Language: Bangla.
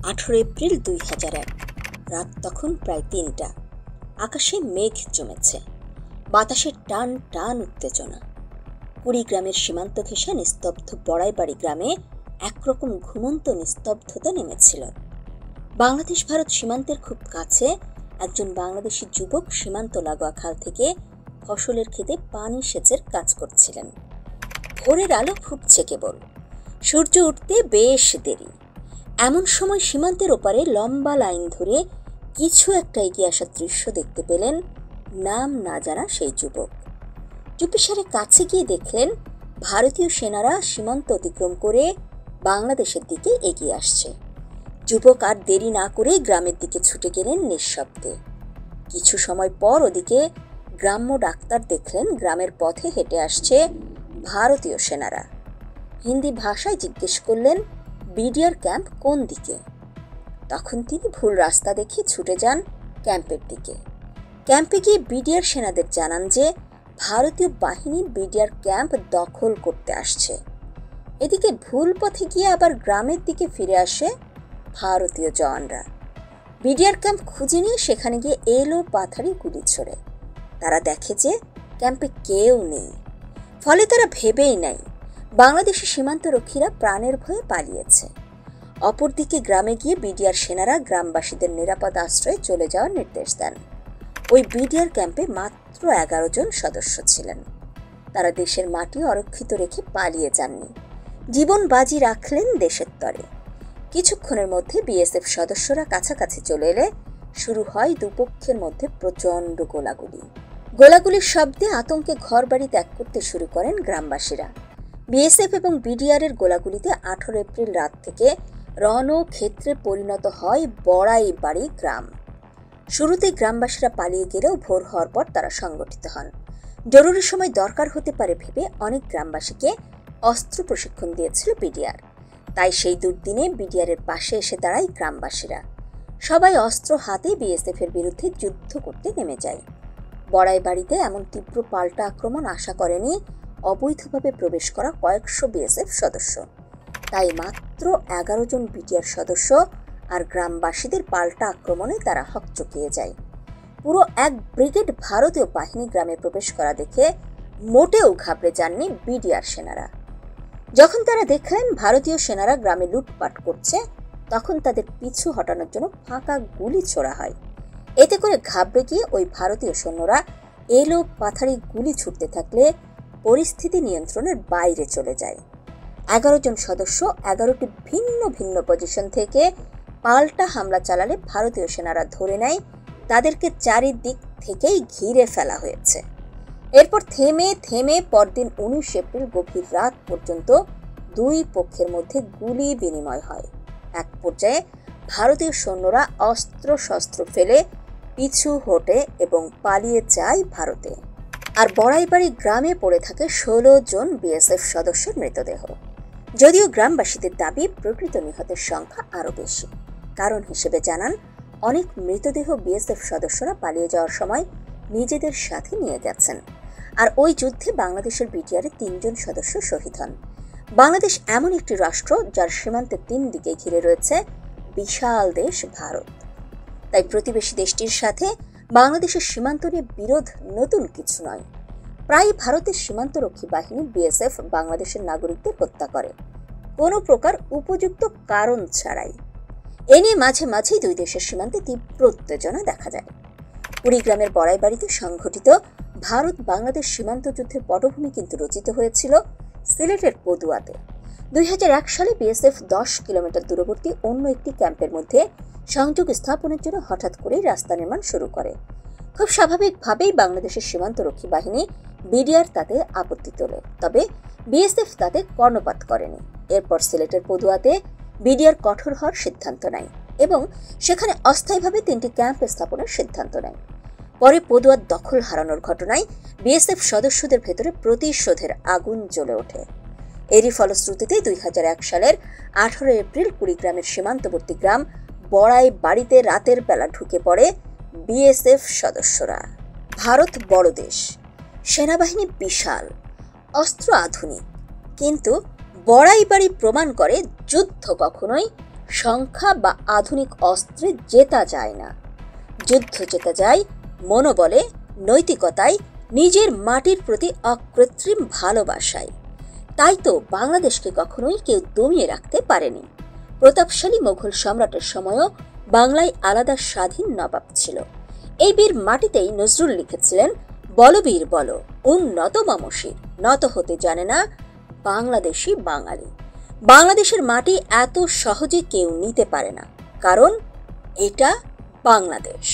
18 এপ্রিল 2001। রাত তখন প্রায় 3টা। আকাশে মেঘ জমেছে, বাতাসে টান টান উত্তেজনা। কুড়িগ্রামের সীমান্ত ঘেঁষা নিস্তব্ধ বড়াইবাড়ি গ্রামে একরকম ঘুমন্ত নিস্তব্ধতা নেমেছিল। বাংলাদেশ ভারত সীমান্তের খুব কাছে একজন বাংলাদেশি যুবক সীমান্ত লাগোয়া খাল থেকে ফসলের ক্ষেতে পানি সেচের কাজ করছিলেন। ভোরের আলো ফুটছে কেবল, সূর্য উঠতে বেশ দেরি। এমন সময় সীমান্তের ওপারে লম্বা লাইন ধরে কিছু একটা এগিয়ে আসার দৃশ্য দেখতে পেলেন নাম না জানা সেই যুবক। চুপিসারে কাছে গিয়ে দেখলেন ভারতীয় সেনারা সীমান্ত অতিক্রম করে বাংলাদেশের দিকে এগিয়ে আসছে। যুবক আর দেরি না করে গ্রামের দিকে ছুটে গেলেন নিঃশব্দে। কিছু সময় পর ওদিকে গ্রাম্য ডাক্তার দেখলেন গ্রামের পথে হেঁটে আসছে ভারতীয় সেনারা। হিন্দি ভাষায় জিজ্ঞেস করলেন বিডিআর ক্যাম্প কোন দিকে। তখন তিনি ভুল রাস্তা দেখে ছুটে যান ক্যাম্পের দিকে। ক্যাম্পে গিয়ে বিডিআর সেনাদের জানান যে ভারতীয় বাহিনী বিডিআর ক্যাম্প দখল করতে আসছে। এদিকে ভুল পথে গিয়ে আবার গ্রামের দিকে ফিরে আসে ভারতীয় জওয়ানরা। বিডিআর ক্যাম্প খুঁজে নিয়ে সেখানে গিয়ে এলো পাথারি গুলি ছোড়ে। তারা দেখে যে ক্যাম্পে কেউ নেই, ফলে তারা ভেবেই নাই বাংলাদেশি সীমান্তরক্ষীরা প্রাণের ভয়ে পালিয়েছে। অপরদিকে গ্রামে গিয়ে বিডিআর সেনারা গ্রামবাসীদের নিরাপদ আশ্রয়ে চলে যাওয়ার নির্দেশ দেন। ওই বিডিআর ক্যাম্পে মাত্র 11 জন সদস্য ছিলেন। তারা দেশের মাটি অরক্ষিত রেখে পালিয়ে যাননি, জীবন বাজি রাখলেন দেশের তরে। কিছুক্ষণের মধ্যে বিএসএফ সদস্যরা কাছাকাছি চলে এলে শুরু হয় দুপক্ষের মধ্যে প্রচণ্ড গোলাগুলির শব্দে আতঙ্কে ঘরবাড়ি ত্যাগ করতে শুরু করেন গ্রামবাসীরা। বিএসএফ এবং বিডিআরের গোলাগুলিতে 18 এপ্রিল রাত থেকে রণক্ষেত্রে পরিণত হয় বড়াইবাড়ি গ্রাম। শুরুতে গ্রামবাসীরা পালিয়ে গেলেও ভোর হওয়ার পর তারা সংগঠিত হন। জরুরি সময় দরকার হতে পারে ভেবে অনেক গ্রামবাসীকে অস্ত্র প্রশিক্ষণ দিয়েছিল বিডিআর। তাই সেই দুর্দিনে বিডিআরের পাশে এসে দাঁড়ায় গ্রামবাসীরা। সবাই অস্ত্র হাতে বিএসএফ এর বিরুদ্ধে যুদ্ধ করতে নেমে যায়। বড়াইবাড়িতে এমন তীব্র পাল্টা আক্রমণ আশা করেনি অবৈধভাবে প্রবেশ করা কয়েকশো বিএসএফ সদস্য। তাই মাত্র 11 জন বিডিআর সদস্য আর গ্রামবাসীদের পাল্টা আক্রমণে তারা হকচকিয়ে যায়। পুরো এক ব্রিগেড ভারতীয় বাহিনী গ্রামে প্রবেশ করা দেখে মোটেও ঘাবড়ে যাননি বিডিআর সেনারা। যখন তারা দেখলেন ভারতীয় সেনারা গ্রামে লুটপাট করছে, তখন তাদের পিছু হটানোর জন্য ফাঁকা গুলি ছোড়া হয়। এতে করে ঘাবড়ে গিয়ে ওই ভারতীয় সৈন্যরা এলো পাথারি গুলি ছুটতে থাকলে পরিস্থিতি নিয়ন্ত্রণের বাইরে চলে যায়। 11 জন সদস্য 11টি ভিন্ন ভিন্ন পজিশন থেকে পাল্টা হামলা চালালে ভারতীয় সেনারা ধরে নেয় তাদেরকে চারিদিক থেকেই ঘিরে ফেলা হয়েছে। এরপর থেমে থেমে পরদিন 19 এপ্রিল গভীর রাত পর্যন্ত দুই পক্ষের মধ্যে গুলি বিনিময় হয়। এক পর্যায়ে ভারতীয় সৈন্যরা অস্ত্র শস্ত্র ফেলে পিছু হটে এবং পালিয়ে যায় ভারতে। আর বড়াইবাড়ি গ্রামে পড়ে থাকে 16 জন বিএসএফ সদস্যের মৃতদেহ। যদিও গ্রামবাসীদের দাবি প্রকৃত নিহতের সংখ্যা আরও বেশি। কারণ হিসেবে জানান অনেক মৃতদেহ বিএসএফ সদস্যরা পালিয়ে যাওয়ার সময় নিজেদের সাথে নিয়ে গেছেন। আর ওই যুদ্ধে বাংলাদেশের বিডিআরের 3 জন সদস্য শহীদ হন। বাংলাদেশ এমন একটি রাষ্ট্র যার সীমান্তের 3 দিকে ঘিরে রয়েছে বিশাল দেশ ভারত। তাই প্রতিবেশী দেশটির সাথে বাংলাদেশের সীমান্ত নিয়ে বিরোধ নতুন কিছু নয়। প্রায় ভারতের সীমান্তরক্ষী বাহিনী বিএসএফ বাংলাদেশের নাগরিকদের হত্যা করে কোনো প্রকার উপযুক্ত কারণ ছাড়াই। এ নিয়ে মাঝে মাঝেই দুই দেশের সীমান্তে তীব্র উত্তেজনা দেখা যায়। কুড়িগ্রামের বড়াইবাড়িতে সংঘটিত ভারত বাংলাদেশ সীমান্ত যুদ্ধের পটভূমি কিন্তু রচিত হয়েছিল সিলেটের পদুয়াতে। 2001 সালে বিএসএফ 10 কিলোমিটার দূরবর্তী অন্য একটি ক্যাম্পের মধ্যে সংযোগ স্থাপনের জন্য হঠাৎ করেই রাস্তা নির্মাণ শুরু করে। খুব স্বাভাবিকভাবেই বাংলাদেশের সীমান্তরক্ষী বাহিনী বিডিআর তাতে আপত্তি তোলে, তবে বিএসএফ তাতে কর্ণপাত করেনি। এরপর সিলেটের পদুয়াতে বিডিআর কঠোর হওয়ার সিদ্ধান্ত নেয় এবং সেখানে অস্থায়ীভাবে 3টি ক্যাম্প স্থাপনের সিদ্ধান্ত নেয়। পরে পদুয়ার দখল হারানোর ঘটনায় বিএসএফ সদস্যদের ভেতরে প্রতিশোধের আগুন জ্বলে ওঠে। এরই ফলশ্রুতিতে 2001 সালের 18 এপ্রিল কুড়িগ্রামের সীমান্তবর্তী গ্রাম বড়াইবাড়িতে রাতের বেলা ঢুকে পড়ে বিএসএফ সদস্যরা। ভারত বড় দেশ, সেনাবাহিনী বিশাল, অস্ত্র আধুনিক, কিন্তু বড়াইবাড়ি প্রমাণ করে যুদ্ধ কখনোই সংখ্যা বা আধুনিক অস্ত্রে জেতা যায় না, যুদ্ধ জেতা যায় মনোবলে, নৈতিকতায়, নিজের মাটির প্রতি অকৃত্রিম ভালোবাসায়। তাই তো বাংলাদেশকে কখনোই কেউ দমিয়ে রাখতে পারেনি। প্রতাপশালী মোগল সম্রাটের সময়ও বাংলায় আলাদা স্বাধীন নবাব ছিল। এই বীর মাটিতেই নজরুল লিখেছিলেন, বলবীর বল উন্নত মামসির, নত হতে জানে না বাংলাদেশি বাঙালি। বাংলাদেশের মাটি এত সহজে কেউ নিতে পারে না, কারণ এটা বাংলাদেশ।